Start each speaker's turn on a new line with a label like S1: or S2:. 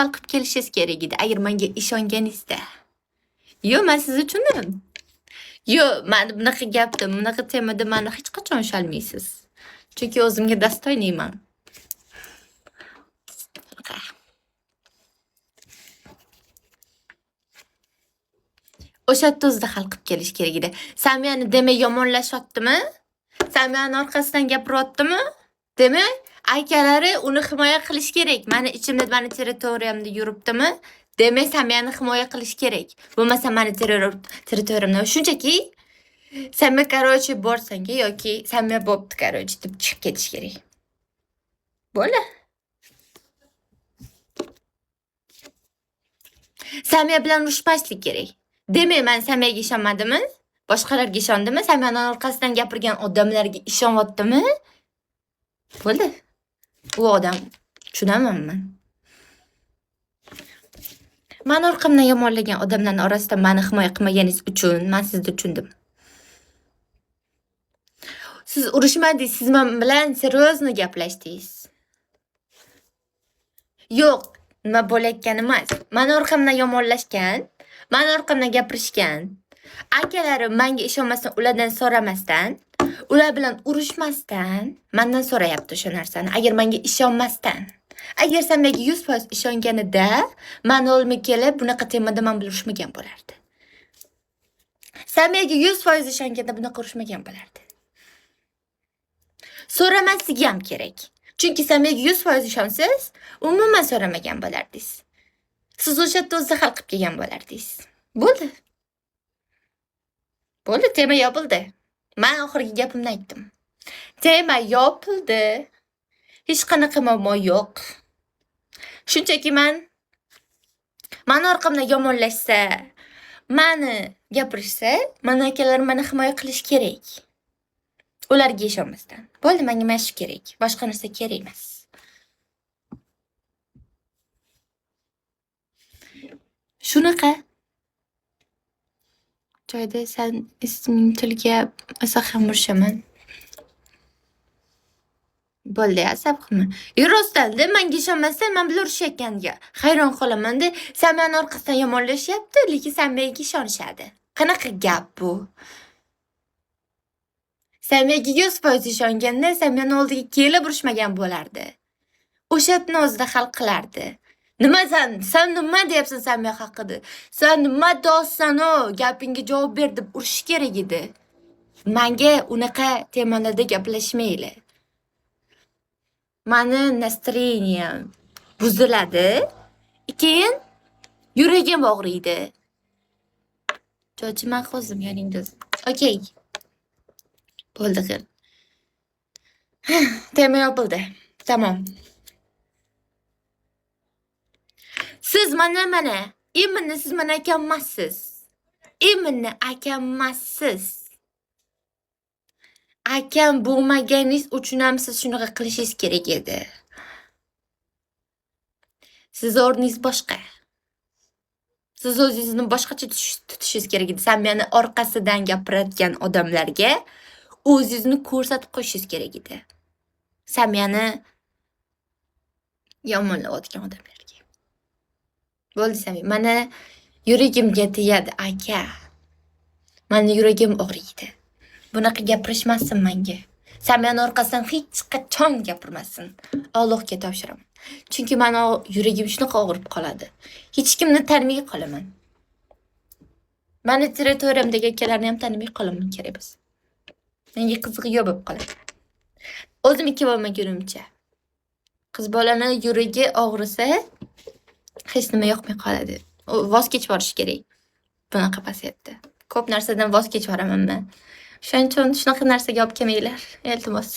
S1: hal qilib kelishingiz kerak edi, agar menga ishonganingizda. Yo'q, men sizni tushundim. Yo'q, men bunaqa gapda, bunaqa temada meni hech qachon ushalmaysiz. Chunki o'zimga dostoyniyman. O'sha yerda o'zida hal qilib kelish kerak edi. Samiyani demak yomonlashyaptimi? Samiyani orqasidan gapiryaptimi? Demak, akalari uni himoya qilish kerak. Meni ichimda, meni territoriyamda yuribdimi? Demak, Samiyani himoya qilish kerak. Bo'lmasa meni territoriyamda shunchaki Samiya qarochi borsanga yoki Samiya bo'pti qarochi deb chiqib ketish kerak. Bo'ldi. Samiya bilan urushmaslik kerak. Demak, men Samiyaga ishonmadimmi? Boshqalarga ishondimmi? Samiyaning orqasidan gapirgan odamlarga ishonyaptimi? Bo'ldi. U odam tushunaman men. Meni orqamdan yomonlagan odamlarning orasida meni himoya qilmaganingiz uchun men sizni tushundim. Siz urushmadingiz, siz men bilan seryozni gaplashdingiz. Yo'q, nima bo'layotgani emas. Meni orqamdan yomonlashgan, meni orqamdan gapirishgan. Akalarim menga ishonmasdan, ulardan so'ramasdan, ular bilan urushmasdan mendan so'rayapti o'sha narsani. Agar menga ishonmasdan, agar Samiyaga 100% ishonganida, meni olmay kelib bunaqa temada men bilan urushmagan bo'lardi. Samiyaga 100% ishonganda bunaqa urushmagan bo'lardi. So'ramasligi ham kerak. Chunki Samiyaga 100% ishonsiz, umuman so'ramagan bo'lardingiz. Siz o'sha yerda o'zida hal qilib kelgan bo'lardingiz. Bo'ldi. Bo'ldi, tema yopildi. Men oxirgi gapimni aytdim. Tema yopildi. Hech qanaqa muammo yo'q. Shunchaki meni orqamdan yomonlashsa, meni gapirishsa, meni akalarim meni himoya qilish kerak. Ularga ishonmasdan. Bo'ldi, menga mana shu kerak. Boshqa narsa kerak emas. Shunaqa. Joyda sen isming tilga asab ham urishaman. Bo'ldi, asab qilma. Rostdan-da menga ishonmasdan men bilan urushayotganiga hayron qolaman-da. Samiyani orqasidan yomonlashyapti, lekin Samiyaga ishonishadi. Qanaqa gap bu? Samiyaga 100% ishonganda Samiyani oldiga kelib urushmagan bo'lardi. O'sha yerni o'zida hal qilardi. Nima sen nima deyapsan Samiya haqida? Sen nima deyapsan-o? Gapingga javob ber deb urish kerak edi. Menga unaqa temalarda gaplashmayli. Meni настроением buziladi. Keyin yuragim og'riydi. Cho'chiman o'zim yoningda. Okay. Bo'ldi qil. Tema yopildi. Tamam. Siz mana. Imminni siz meni akam emassiz. Imminni akam emassiz. Akam bo'lmaganingiz uchun ham siz shunaqa qilishingiz kerak edi. Siz o'rningiz boshqa. Siz o'zingizni boshqacha tutishingiz kerak edi. Samiyani orqasidan gapiradigan odamlarga o'zingizni ko'rsatib qo'yishingiz kerak edi. Samiyani yomonlayotgan odamlarga. Bo'ldi Samiya, mana yuragimga tegadi aka. Meni yuragim og'riydi. Bunaqa gapirishmasin menga. Samiyani orqasidan hech qachon gapirmasin. Allohga topshiraman. Chunki meni yuragim shunaqa og'rib qoladi. Hech kimni tanimay qolaman. Meni territoriyamdagi akalarni ham tanimay qolaman kerak emas. Menga qizig'i yo'q bo'lib qoladi. O'zim 2 bo'lmagunimcha. Qiz bolani yuragi og'risa, hech nima yoqmay qoladi. Voz kechib yuborish kerak. Bunaqa vaziyatda. Ko'p narsadan voz kechib yuboraman men. Shuning uchun shunaqa narsaga olib kelmanglar, iltimos.